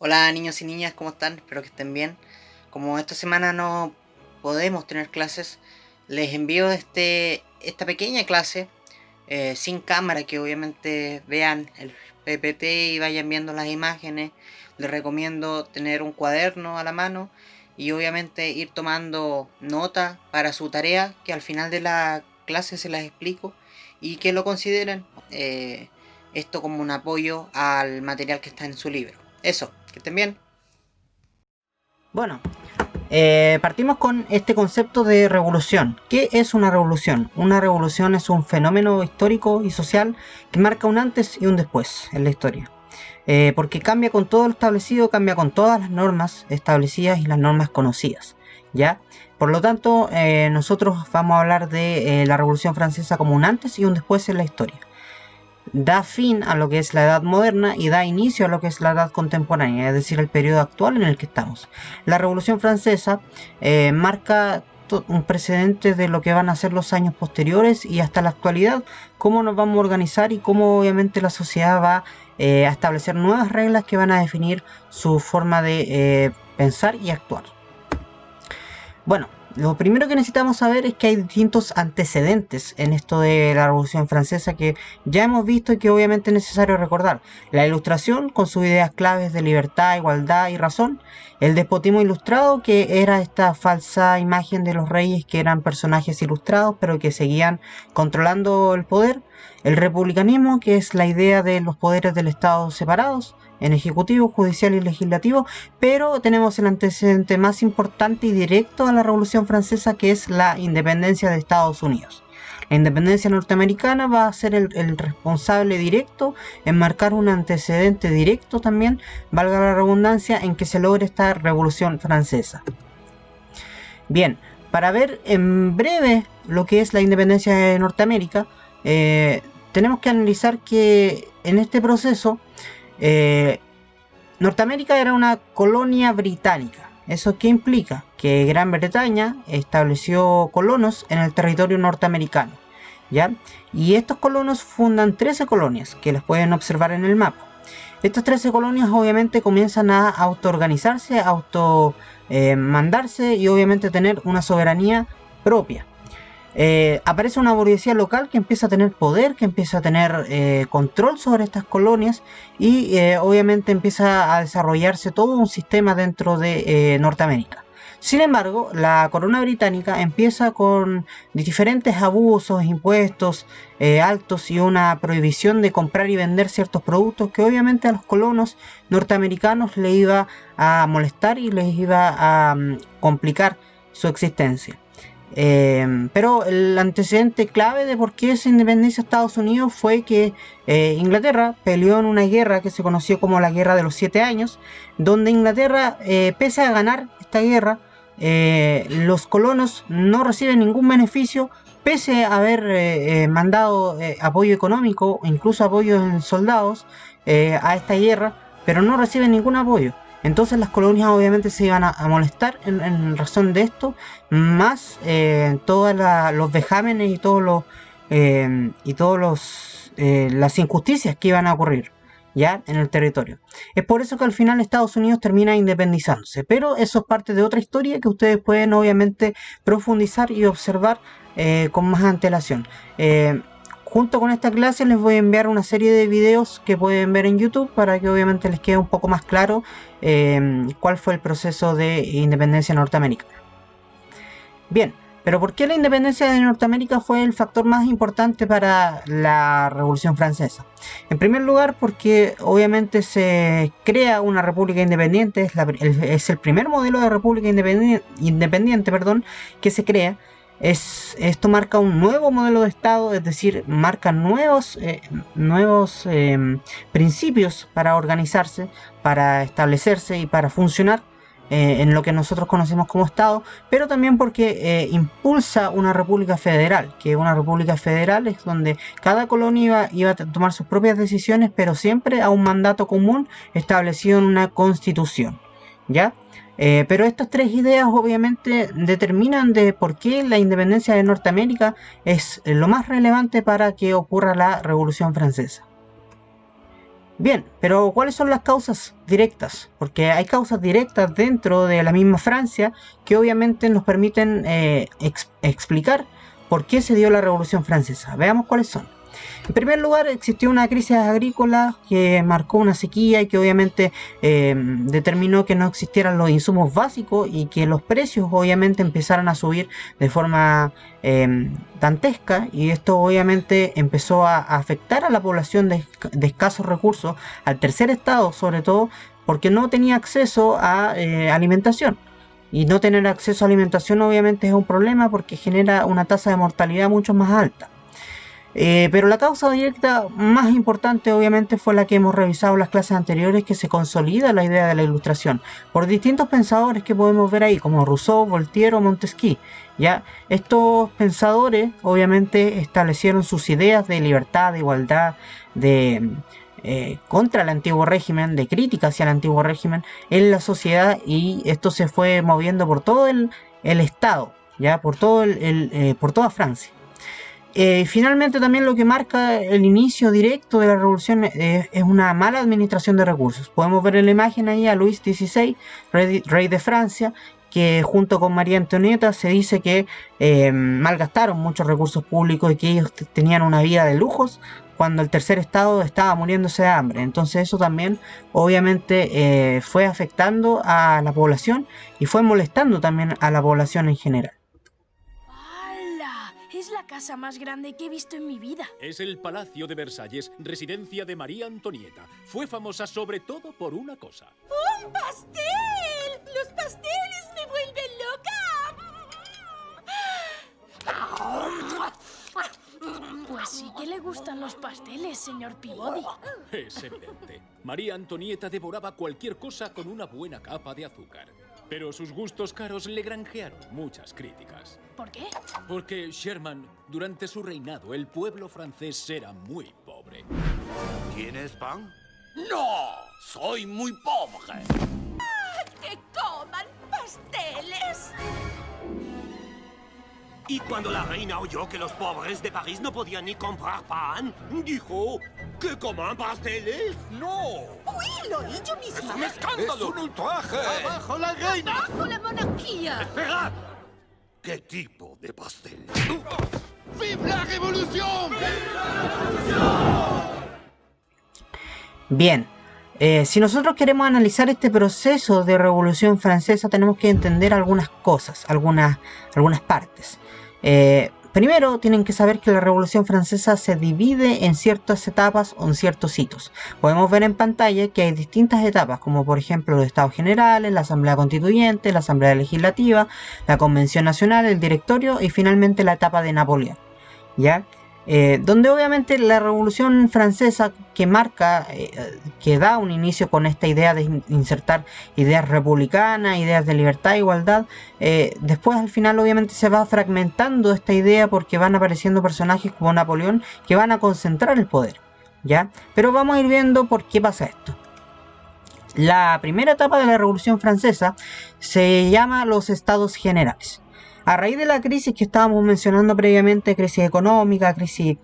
Hola niños y niñas, ¿cómo están? Espero que estén bien. Como esta semana no podemos tener clases, les envío esta pequeña clase sin cámara, que obviamente vean el PPT y vayan viendo las imágenes. Les recomiendo tener un cuaderno a la mano y obviamente ir tomando nota para su tarea, que al final de la clase se las explico y que lo consideren esto como un apoyo al material que está en su libro. Eso, que estén bien. Bueno, partimos con este concepto de revolución. ¿Qué es una revolución? Una revolución es un fenómeno histórico y social que marca un antes y un después en la historia. Porque cambia con todo lo establecido, cambia con todas las normas establecidas y las normas conocidas. ¿Ya? Por lo tanto, nosotros vamos a hablar de la Revolución Francesa como un antes y un después en la historia. Da fin a lo que es la edad moderna y da inicio a lo que es la edad contemporánea, es decir, el periodo actual en el que estamos. La Revolución Francesa marca un precedente de lo que van a ser los años posteriores y hasta la actualidad, cómo nos vamos a organizar y cómo obviamente la sociedad va a establecer nuevas reglas que van a definir su forma de pensar y actuar. Bueno, lo primero que necesitamos saber es que hay distintos antecedentes en esto de la Revolución Francesa que ya hemos visto y que obviamente es necesario recordar. La Ilustración, con sus ideas claves de libertad, igualdad y razón. El despotismo ilustrado, que era esta falsa imagen de los reyes que eran personajes ilustrados pero que seguían controlando el poder. El republicanismo, que es la idea de los poderes del Estado separados en ejecutivo, judicial y legislativo, pero tenemos el antecedente más importante y directo a la Revolución Francesa, que es la independencia de Estados Unidos. La independencia norteamericana va a ser el responsable directo en marcar un antecedente directo también, valga la redundancia, en que se logre esta Revolución Francesa. Bien, para ver en breve lo que es la independencia de Norteamérica, tenemos que analizar que en este proceso eh, Norteamérica era una colonia británica. ¿Eso qué implica? Que Gran Bretaña estableció colonos en el territorio norteamericano, ¿ya? Y estos colonos fundan 13 colonias, que las pueden observar en el mapa. Estas 13 colonias obviamente comienzan a autoorganizarse, a mandarse y obviamente tener una soberanía propia. Aparece una burguesía local que empieza a tener poder, que empieza a tener control sobre estas colonias y obviamente empieza a desarrollarse todo un sistema dentro de Norteamérica. Sin embargo, la corona británica empieza con diferentes abusos, impuestos altos y una prohibición de comprar y vender ciertos productos que obviamente a los colonos norteamericanos les iba a molestar y les iba a complicar su existencia. Pero el antecedente clave de por qué se independiza Estados Unidos fue que Inglaterra peleó en una guerra que se conoció como la Guerra de los 7 Años, donde Inglaterra, pese a ganar esta guerra, los colonos no reciben ningún beneficio, pese a haber mandado apoyo económico, incluso apoyo en soldados, a esta guerra, pero no reciben ningún apoyo. Entonces las colonias obviamente se iban a molestar en razón de esto, más todos los vejámenes y todos las injusticias que iban a ocurrir ya en el territorio. Es por eso que al final Estados Unidos termina independizándose, pero eso es parte de otra historia que ustedes pueden obviamente profundizar y observar con más antelación. Junto con esta clase les voy a enviar una serie de videos que pueden ver en YouTube para que obviamente les quede un poco más claro cuál fue el proceso de independencia norteamericana. Bien, pero ¿por qué la independencia de Norteamérica fue el factor más importante para la Revolución Francesa? En primer lugar, porque obviamente se crea una república independiente, es el primer modelo de república independiente, perdón, que se crea. Esto marca un nuevo modelo de Estado, es decir, marca nuevos principios para organizarse, para establecerse y para funcionar en lo que nosotros conocemos como Estado, pero también porque impulsa una república federal, que una república federal es donde cada colonia iba a tomar sus propias decisiones, pero siempre a un mandato común establecido en una constitución, ¿ya? Pero estas tres ideas obviamente determinan de por qué la independencia de Norteamérica es lo más relevante para que ocurra la Revolución Francesa. Bien, pero ¿cuáles son las causas directas? Porque hay causas directas dentro de la misma Francia que obviamente nos permiten explicar por qué se dio la Revolución Francesa. Veamos cuáles son. En primer lugar, existió una crisis agrícola que marcó una sequía y que obviamente determinó que no existieran los insumos básicos y que los precios obviamente empezaran a subir de forma dantesca, y esto obviamente empezó a afectar a la población de escasos recursos, al tercer estado sobre todo, porque no tenía acceso a alimentación. Y no tener acceso a alimentación obviamente es un problema porque genera una tasa de mortalidad mucho más alta. Pero la causa directa más importante obviamente fue la que hemos revisado en las clases anteriores, que se consolida la idea de la ilustración por distintos pensadores que podemos ver ahí, como Rousseau, Voltaire o Montesquieu. ¿Ya? Estos pensadores obviamente establecieron sus ideas de libertad, de igualdad, de contra el antiguo régimen, de crítica hacia el antiguo régimen en la sociedad, y esto se fue moviendo por todo el Estado, ¿ya? Por toda Francia. Finalmente también lo que marca el inicio directo de la revolución es una mala administración de recursos. Podemos ver en la imagen ahí a Luis XVI, rey de Francia, que junto con María Antonieta se dice que malgastaron muchos recursos públicos y que ellos tenían una vida de lujos cuando el tercer estado estaba muriéndose de hambre. Entonces eso también obviamente fue afectando a la población y fue molestando también a la población en general. Es la casa más grande que he visto en mi vida. Es el Palacio de Versalles, residencia de María Antonieta. Fue famosa sobre todo por una cosa. ¡Un pastel! ¡Los pasteles me vuelven loca! Pues sí que le gustan los pasteles, señor Peabody. Es evidente. María Antonieta devoraba cualquier cosa con una buena capa de azúcar. Pero sus gustos caros le granjearon muchas críticas. ¿Por qué? Porque, Sherman, durante su reinado, el pueblo francés era muy pobre. ¿Tienes pan? ¡No! ¡Soy muy pobre! ¡Que coman pasteles! Y cuando la reina oyó que los pobres de París no podían ni comprar pan, dijo que coman pasteles. ¡No! ¡Uy, lo oí yo misma! ¡Es un escándalo! ¡Es un ultraje! ¡Abajo la reina! ¡Bajo la monarquía! ¡Esperad! ¿Qué tipo de pastel? ¡Vive la revolución! Bien, si nosotros queremos analizar este proceso de Revolución Francesa, tenemos que entender algunas cosas, algunas partes. Primero, tienen que saber que la Revolución Francesa se divide en ciertas etapas o en ciertos hitos. Podemos ver en pantalla que hay distintas etapas, como por ejemplo los Estados Generales, la Asamblea Constituyente, la Asamblea Legislativa, la Convención Nacional, el Directorio y finalmente la etapa de Napoleón, ¿ya? Donde obviamente la Revolución Francesa que marca, que da un inicio con esta idea de insertar ideas republicanas, ideas de libertad e igualdad, después al final obviamente se va fragmentando esta idea porque van apareciendo personajes como Napoleón que van a concentrar el poder, ¿ya? Pero vamos a ir viendo por qué pasa esto. La primera etapa de la Revolución Francesa se llama los Estados Generales. A raíz de la crisis que estábamos mencionando previamente, crisis económica, crisis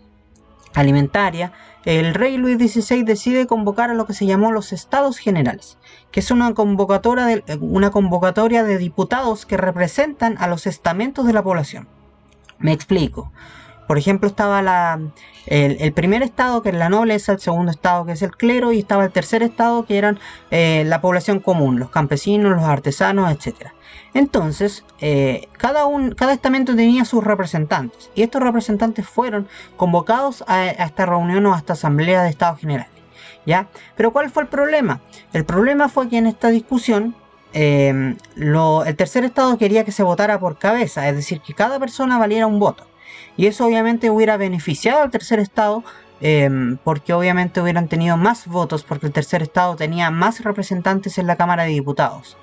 alimentaria, el rey Luis XVI decide convocar a lo que se llamó los Estados Generales, que es una convocatoria de diputados que representan a los estamentos de la población. Me explico. Por ejemplo, estaba el primer estado, que es la nobleza, el segundo estado, que es el clero, y estaba el tercer estado, que eran la población común, los campesinos, los artesanos, etc. Entonces, cada estamento tenía sus representantes, y estos representantes fueron convocados a esta reunión o a esta asamblea de Estados Generales, ¿ya? Pero ¿cuál fue el problema? El problema fue que en esta discusión, el tercer estado quería que se votara por cabeza, es decir, que cada persona valiera un voto. Y eso obviamente hubiera beneficiado al tercer estado, porque obviamente hubieran tenido más votos, porque el tercer estado tenía más representantes en la Cámara de Diputados.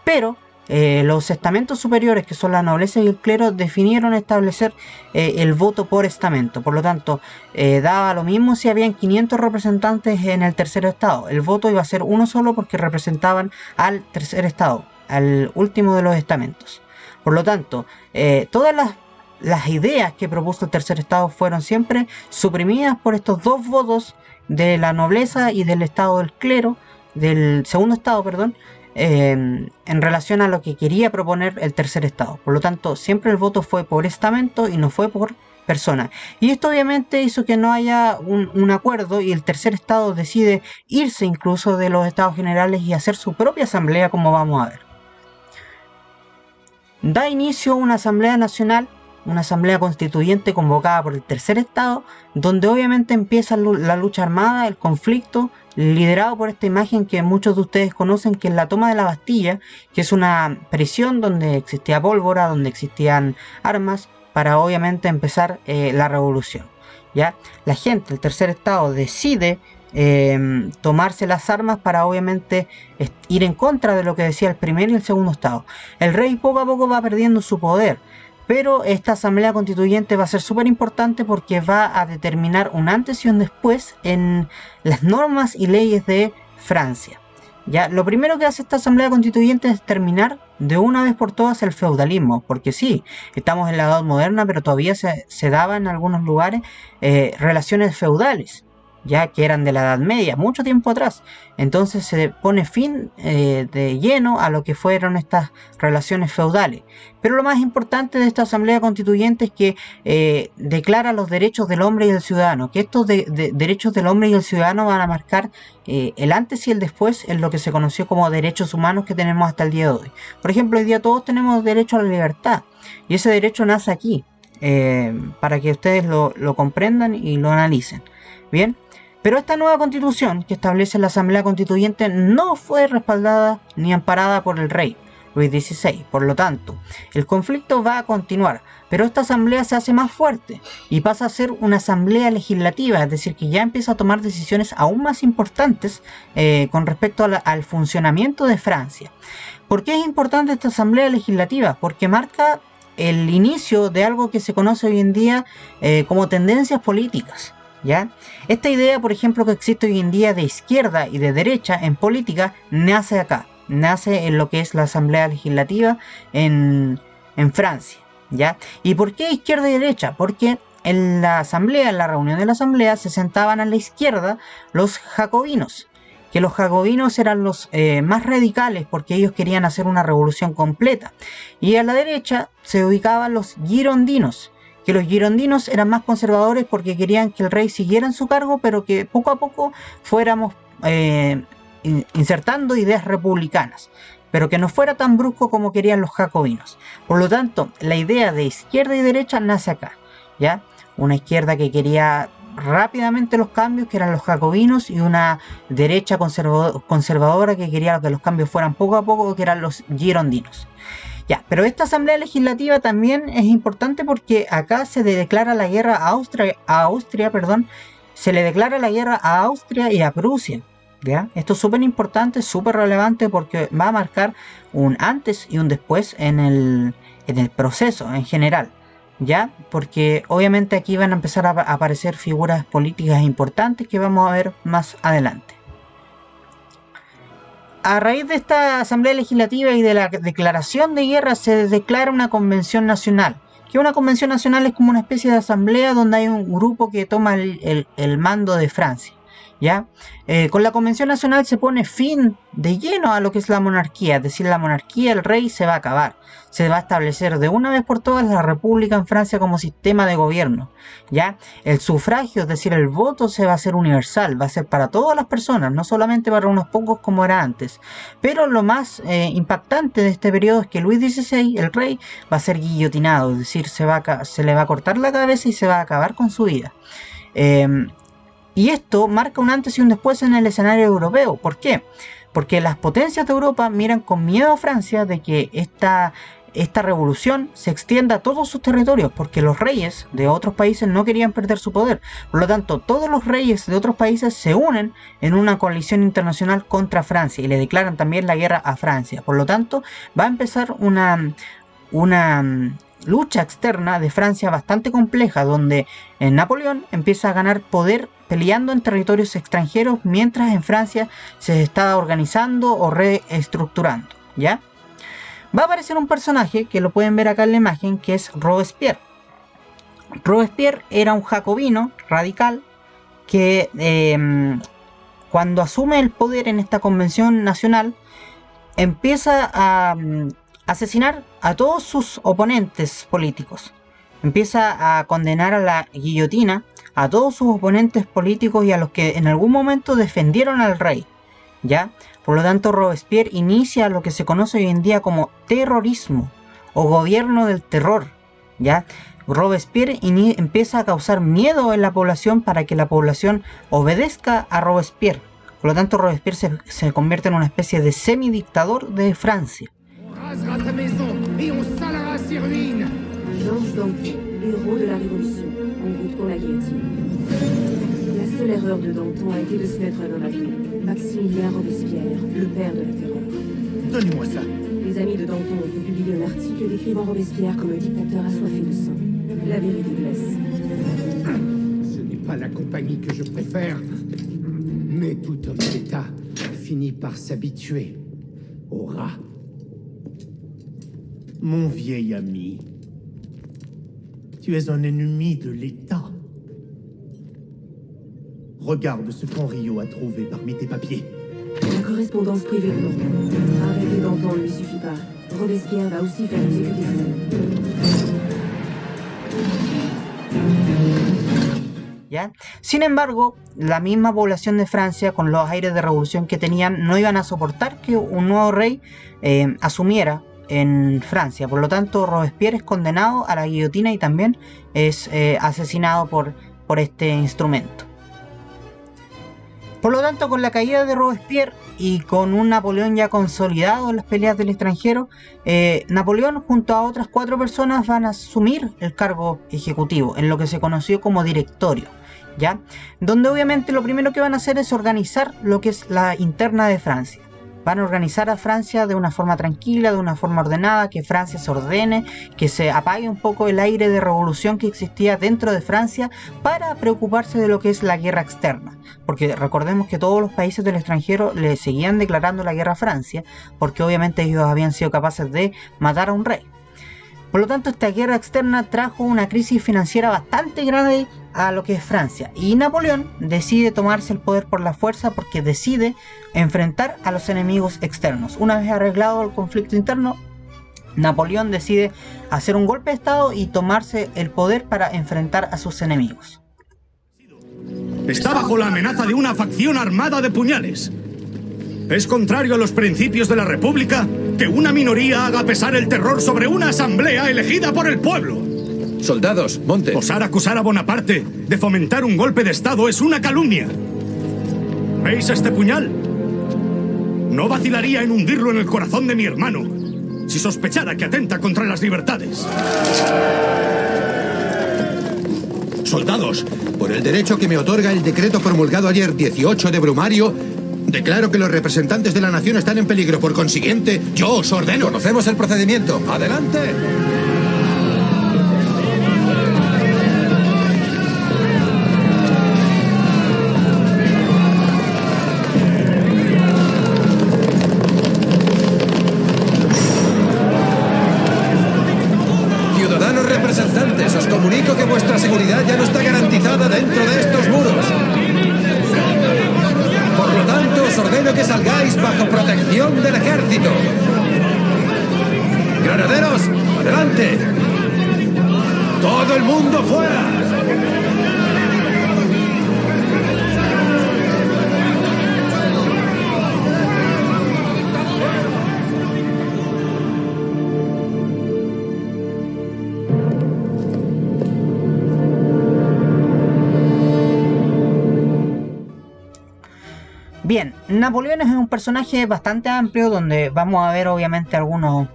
Pero los estamentos superiores, que son la nobleza y el clero, definieron establecer el voto por estamento. Por lo tanto, daba lo mismo si habían 500 representantes en el tercer estado. El voto iba a ser uno solo porque representaban al tercer estado, al último de los estamentos. Por lo tanto, todas las ideas que propuso el tercer estado fueron siempre suprimidas por estos dos votos de la nobleza y del estado del clero, del segundo estado, perdón, en relación a lo que quería proponer el tercer estado. Por lo tanto, siempre el voto fue por estamento y no fue por persona. Y esto obviamente hizo que no haya un acuerdo, y el tercer estado decide irse incluso de los estados generales y hacer su propia asamblea, como vamos a ver. Da inicio una asamblea nacional, una asamblea constituyente convocada por el tercer estado, donde obviamente empieza la lucha armada, el conflicto, liderado por esta imagen que muchos de ustedes conocen, que es la toma de la Bastilla, que es una prisión donde existía pólvora, donde existían armas, para obviamente empezar la revolución. ¿Ya? La gente, el tercer estado, decide tomarse las armas para obviamente ir en contra de lo que decía el primer y el segundo estado. El rey poco a poco va perdiendo su poder, pero esta asamblea constituyente va a ser súper importante porque va a determinar un antes y un después en las normas y leyes de Francia. Ya, lo primero que hace esta asamblea constituyente es terminar de una vez por todas el feudalismo, porque sí, estamos en la edad moderna, pero todavía se daba en algunos lugares relaciones feudales, ya que eran de la Edad Media, mucho tiempo atrás. Entonces se pone fin de lleno a lo que fueron estas relaciones feudales. Pero lo más importante de esta asamblea constituyente es que declara los derechos del hombre y del ciudadano, que estos derechos del hombre y del ciudadano van a marcar el antes y el después en lo que se conoció como derechos humanos que tenemos hasta el día de hoy. Por ejemplo, hoy día todos tenemos derecho a la libertad, y ese derecho nace aquí, para que ustedes lo comprendan y lo analicen. Bien. Pero esta nueva constitución que establece la Asamblea Constituyente no fue respaldada ni amparada por el rey Luis XVI. Por lo tanto, el conflicto va a continuar, pero esta asamblea se hace más fuerte y pasa a ser una asamblea legislativa, es decir, que ya empieza a tomar decisiones aún más importantes con respecto al funcionamiento de Francia. ¿Por qué es importante esta asamblea legislativa? Porque marca el inicio de algo que se conoce hoy en día como tendencias políticas. ¿Ya? Esta idea, por ejemplo, que existe hoy en día de izquierda y de derecha en política, nace acá, nace en lo que es la Asamblea Legislativa en Francia, ¿ya? ¿Y por qué izquierda y derecha? Porque en la asamblea, en la reunión de la asamblea, se sentaban a la izquierda los jacobinos, que los jacobinos eran los más radicales porque ellos querían hacer una revolución completa, y a la derecha se ubicaban los girondinos, que los girondinos eran más conservadores porque querían que el rey siguiera en su cargo, pero que poco a poco fuéramos insertando ideas republicanas, pero que no fuera tan brusco como querían los jacobinos. Por lo tanto, la idea de izquierda y derecha nace acá, ¿ya? Una izquierda que quería rápidamente los cambios, que eran los jacobinos, y una derecha conservadora que quería que los cambios fueran poco a poco, que eran los girondinos. Ya, pero esta asamblea legislativa también es importante porque acá se le declara la guerra a Austria, se le declara la guerra a Austria y a Prusia. ¿Ya? Esto es súper importante, súper relevante porque va a marcar un antes y un después en el proceso en general. ¿Ya? Porque obviamente aquí van a empezar a aparecer figuras políticas importantes que vamos a ver más adelante. A raíz de esta asamblea legislativa y de la declaración de guerra se declara una convención nacional. Que una convención nacional es como una especie de asamblea donde hay un grupo que toma el mando de Francia. ¿Ya? Con la convención nacional se pone fin de lleno a lo que es la monarquía, es decir, la monarquía, el rey se va a acabar. Se va a establecer de una vez por todas la república en Francia como sistema de gobierno. ¿Ya? El sufragio, es decir, el voto se va a hacer universal, va a ser para todas las personas, no solamente para unos pocos como era antes. Pero lo más impactante de este periodo es que Luis XVI, el rey, va a ser guillotinado, es decir, se le va a cortar la cabeza y se va a acabar con su vida. Y esto marca un antes y un después en el escenario europeo. ¿Por qué? Porque las potencias de Europa miran con miedo a Francia de que esta revolución se extienda a todos sus territorios, porque los reyes de otros países no querían perder su poder. Por lo tanto, todos los reyes de otros países se unen en una coalición internacional contra Francia y le declaran también la guerra a Francia. Por lo tanto, va a empezar una lucha externa de Francia bastante compleja, donde Napoleón empieza a ganar poder peleando en territorios extranjeros, mientras en Francia se estaba organizando o reestructurando, ¿ya? Va a aparecer un personaje que lo pueden ver acá en la imagen, que es Robespierre. Robespierre era un jacobino radical que cuando asume el poder en esta convención nacional, empieza a asesinar a todos sus oponentes políticos. Empieza a condenar a la guillotina a todos sus oponentes políticos y a los que en algún momento defendieron al rey, ¿ya? Por lo tanto, Robespierre inicia lo que se conoce hoy en día como terrorismo o gobierno del terror, ¿ya? Robespierre empieza a causar miedo en la población para que la población obedezca a Robespierre. Por lo tanto, Robespierre se convierte en una especie de semidictador de Francia. Georges Danton, héros de la Révolution, en route pour la guillotine. La seule erreur de Danton a été de se mettre un nom à vie. Maximilien Robespierre, le père de la terreur. Donnez-moi ça. Les amis de Danton ont fait publier un article décrivant Robespierre comme un dictateur assoiffé de sang. La vérité blesse. Ce n'est pas la compagnie que je préfère, mais tout homme d'État finit par s'habituer au rat. Mon vieil ami, tu es un ennemi de l'État. Regarde ce qu'Henriot a trouvé parmi tes papiers. La correspondance privée de Danton. Arrêter Danton ne lui suffit pas. Robespierre va aussi faire exécuter ses amis. ¿Ya? Sin embargo, la misma población de Francia, con los aires de revolución que tenían, no iban a soportar que un nuevo rey asumiera en Francia. Por lo tanto, Robespierre es condenado a la guillotina y también es asesinado por este instrumento. Por lo tanto, con la caída de Robespierre y con un Napoleón ya consolidado en las peleas del extranjero, Napoleón junto a otras 4 personas van a asumir el cargo ejecutivo en lo que se conoció como directorio, ¿ya? Donde obviamente lo primero que van a hacer es organizar lo que es la interna de Francia. Van a organizar a Francia de una forma tranquila, de una forma ordenada, que Francia se ordene, que se apague un poco el aire de revolución que existía dentro de Francia para preocuparse de lo que es la guerra externa. Porque recordemos que todos los países del extranjero le seguían declarando la guerra a Francia, porque obviamente ellos habían sido capaces de matar a un rey. Por lo tanto, esta guerra externa trajo una crisis financiera bastante grave a lo que es Francia. Y Napoleón decide tomarse el poder por la fuerza porque decide enfrentar a los enemigos externos. Una vez arreglado el conflicto interno, Napoleón decide hacer un golpe de estado y tomarse el poder para enfrentar a sus enemigos. Está bajo la amenaza de una facción armada de puñales. Es contrario a los principios de la República que una minoría haga pesar el terror sobre una asamblea elegida por el pueblo. Soldados, monte. Osar acusar a Bonaparte de fomentar un golpe de Estado es una calumnia. ¿Veis este puñal? No vacilaría en hundirlo en el corazón de mi hermano si sospechara que atenta contra las libertades. Soldados, por el derecho que me otorga el decreto promulgado ayer 18 de Brumario, declaro que los representantes de la nación están en peligro. Por consiguiente, yo os ordeno. Conocemos el procedimiento. ¡Adelante! Ciudadanos representantes, os comunico que vuestra seguridad ya no está garantizada dentro de estos muros. Por lo tanto, os ordeno que salgáis bajo protección del ejército. ¡Granaderos, adelante! ¡Todo el mundo fuera! Bien, Napoleón es un personaje bastante amplio donde vamos a ver obviamente algunas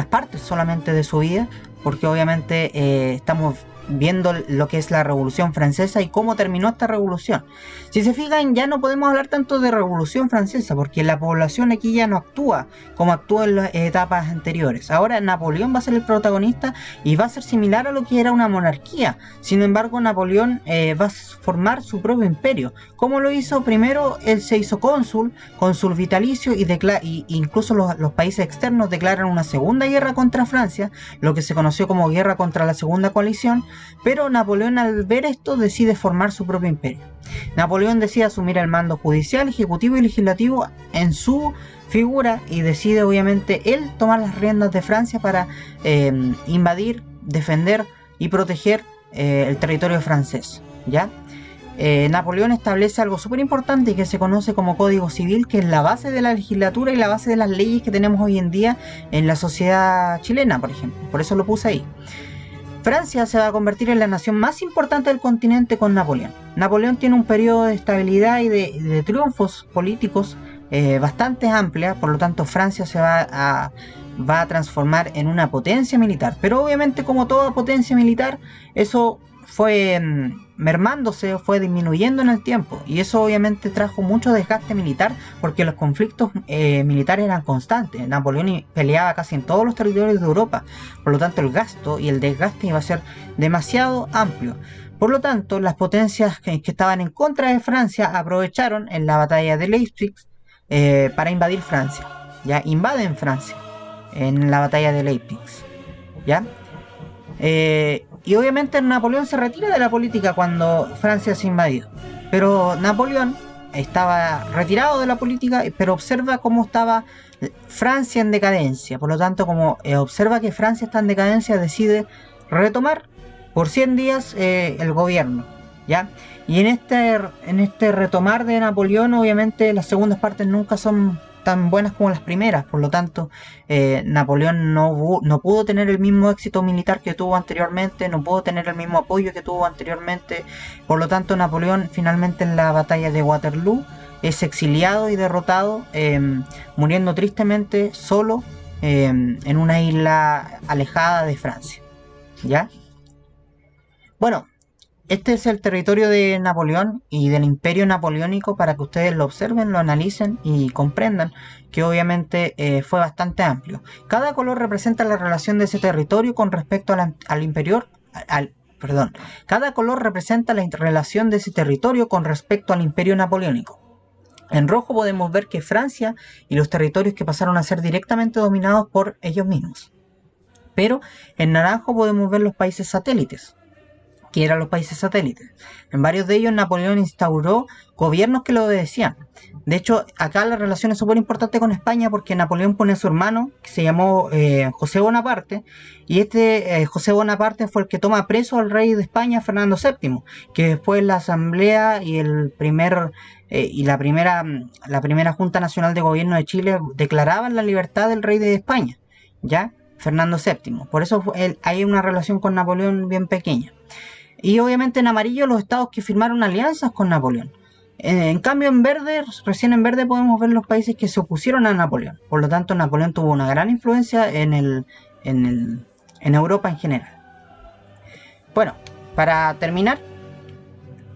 partes solamente de su vida, porque obviamente estamos viendo lo que es la Revolución Francesa y cómo terminó esta revolución. Si se fijan, ya no podemos hablar tanto de Revolución Francesa, porque la población aquí ya no actúa como actuó en las etapas anteriores. Ahora Napoleón va a ser el protagonista y va a ser similar a lo que era una monarquía. Sin embargo, Napoleón va a formar su propio imperio. ¿Cómo lo hizo? Primero, él se hizo cónsul vitalicio y incluso los países externos declaran una segunda guerra contra Francia, lo que se conoce conoció como Guerra contra la Segunda Coalición, pero Napoleón, al ver esto, decide formar su propio imperio. Napoleón decide asumir el mando judicial, ejecutivo y legislativo en su figura y decide obviamente él tomar las riendas de Francia para invadir, defender y proteger el territorio francés, ¿ya? Napoleón establece algo súper importante que se conoce como Código Civil, que es la base de la legislatura y la base de las leyes que tenemos hoy en día en la sociedad chilena, por ejemplo. Por eso lo puse ahí. Francia se va a convertir en la nación más importante del continente con Napoleón. Napoleón tiene un periodo de estabilidad y de triunfos políticos bastante amplia, por lo tanto Francia se va a transformar en una potencia militar. Pero obviamente, como toda potencia militar, eso fue mermándose, fue disminuyendo en el tiempo, y eso obviamente trajo mucho desgaste militar porque los conflictos militares eran constantes. Napoleón peleaba casi en todos los territorios de Europa, por lo tanto el gasto y el desgaste iba a ser demasiado amplio. Por lo tanto, las potencias que estaban en contra de Francia aprovecharon en la batalla de Leipzig para invadir Francia. Ya invaden Francia en la batalla de Leipzig, ¿ya? Y obviamente Napoleón se retira de la política cuando Francia es invadido. Pero Napoleón estaba retirado de la política, pero observa cómo estaba Francia en decadencia. Por lo tanto, como observa que Francia está en decadencia, decide retomar por 100 días el gobierno, ¿ya? Y en este retomar de Napoleón, obviamente las segundas partes nunca son tan buenas como las primeras. Por lo tanto, Napoleón no pudo tener el mismo éxito militar que tuvo anteriormente, no pudo tener el mismo apoyo que tuvo anteriormente. Por lo tanto, Napoleón finalmente en la batalla de Waterloo es exiliado y derrotado, muriendo tristemente solo en una isla alejada de Francia, ¿ya? Bueno, este es el territorio de Napoleón y del Imperio Napoleónico, para que ustedes lo observen, lo analicen y comprendan que obviamente fue bastante amplio. Cada color representa la relación de ese territorio con respecto Cada color representa la relación de ese territorio con respecto al Imperio Napoleónico. En rojo podemos ver que Francia y los territorios que pasaron a ser directamente dominados por ellos mismos. Pero en naranjo podemos ver los países satélites, que eran los países satélites. En varios de ellos Napoleón instauró gobiernos que lo obedecían. De hecho, acá la relación es súper importante con España, porque Napoleón pone a su hermano, que se llamó José Bonaparte, y José Bonaparte fue el que toma preso al rey de España, Fernando VII, que después la asamblea y la primera Junta Nacional de Gobierno de Chile declaraban la libertad del rey de España, ¿ya? Fernando VII. Por eso hay una relación con Napoleón bien pequeña. Y obviamente en amarillo los estados que firmaron alianzas con Napoleón. En cambio recién en verde podemos ver los países que se opusieron a Napoleón. Por lo tanto, Napoleón tuvo una gran influencia en Europa en general. Bueno, para terminar,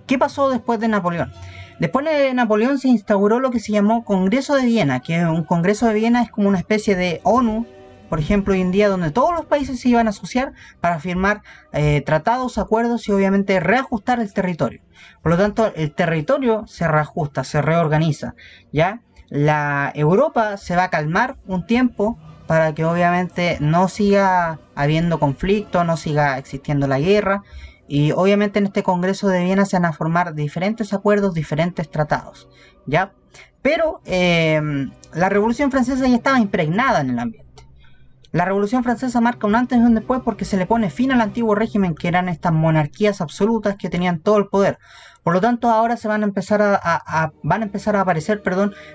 ¿qué pasó después de Napoleón? Después de Napoleón se instauró lo que se llamó Congreso de Viena, que un Congreso de Viena es como una especie de ONU, por ejemplo, hoy en día, donde todos los países se iban a asociar para firmar tratados, acuerdos y obviamente reajustar el territorio. Por lo tanto, el territorio se reajusta, se reorganiza, ¿ya? La Europa se va a calmar un tiempo para que obviamente no siga habiendo conflicto, no siga existiendo la guerra. Y obviamente en este Congreso de Viena se van a formar diferentes acuerdos, diferentes tratados, ¿ya? Pero la Revolución Francesa ya estaba impregnada en el ambiente. La Revolución Francesa marca un antes y un después porque se le pone fin al antiguo régimen, que eran estas monarquías absolutas que tenían todo el poder. Por lo tanto, ahora se van a empezar a aparecer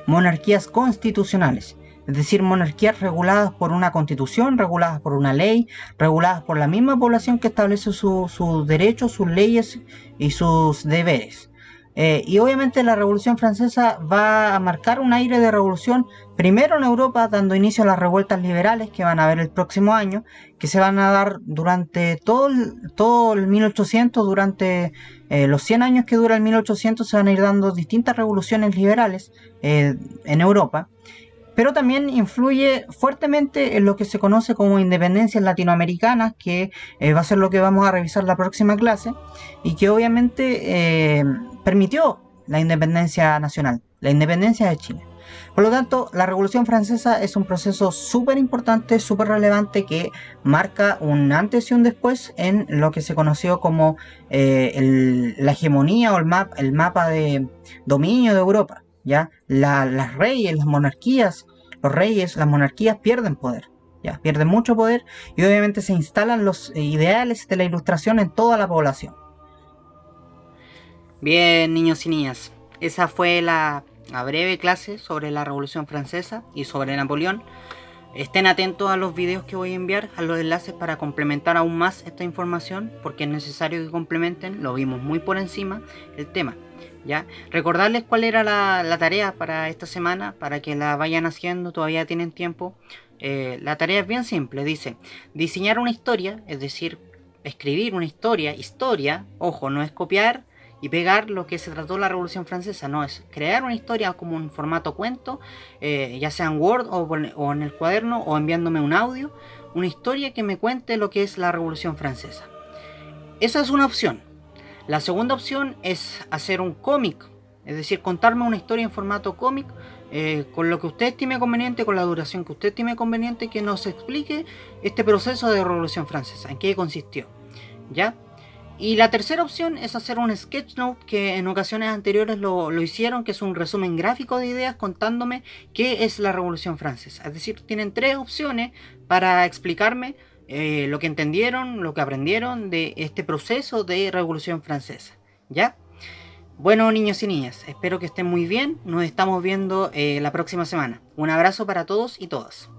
monarquías constitucionales. Es decir, monarquías reguladas por una constitución, reguladas por una ley, reguladas por la misma población que establece sus derechos, sus leyes y sus deberes. Y obviamente la Revolución Francesa va a marcar un aire de revolución, primero en Europa, dando inicio a las revueltas liberales que van a haber el próximo año, que se van a dar durante todo el 1800, durante los 100 años que dura el 1800, se van a ir dando distintas revoluciones liberales en Europa. Pero también influye fuertemente en lo que se conoce como independencias latinoamericanas, que va a ser lo que vamos a revisar la próxima clase, y que obviamente permitió la independencia nacional, la independencia de Chile. Por lo tanto, la Revolución Francesa es un proceso súper importante, súper relevante, que marca un antes y un después en lo que se conoció como la hegemonía o el mapa de dominio de Europa. ¿Ya? Las reyes, las monarquías, los reyes, las monarquías pierden poder. ¿Ya? Pierden mucho poder y obviamente se instalan los ideales de la Ilustración en toda la población. Bien, niños y niñas, esa fue la breve clase sobre la Revolución Francesa y sobre Napoleón. Estén atentos a los videos que voy a enviar, a los enlaces, para complementar aún más esta información, porque es necesario que complementen. Lo vimos muy por encima el tema, ¿ya? Recordarles cuál era la tarea para esta semana, para que la vayan haciendo, todavía tienen tiempo. La tarea es bien simple, dice: diseñar una historia, es decir, escribir una historia, ojo, no es copiar y pegar lo que se trató la Revolución Francesa, no, es crear una historia como en formato cuento, ya sea en Word o en el cuaderno, o enviándome un audio, una historia que me cuente lo que es la Revolución Francesa. Esa es una opción. La segunda opción es hacer un cómic, es decir, contarme una historia en formato cómic, con lo que usted estime conveniente, con la duración que usted estime conveniente, que nos explique este proceso de Revolución Francesa, en qué consistió, ¿ya? Y la tercera opción es hacer un sketchnote, que en ocasiones anteriores lo hicieron, que es un resumen gráfico de ideas contándome qué es la Revolución Francesa. Es decir, tienen tres opciones para explicarme lo que entendieron, lo que aprendieron de este proceso de Revolución Francesa, ¿ya? Bueno, niños y niñas, espero que estén muy bien. Nos estamos viendo la próxima semana. Un abrazo para todos y todas.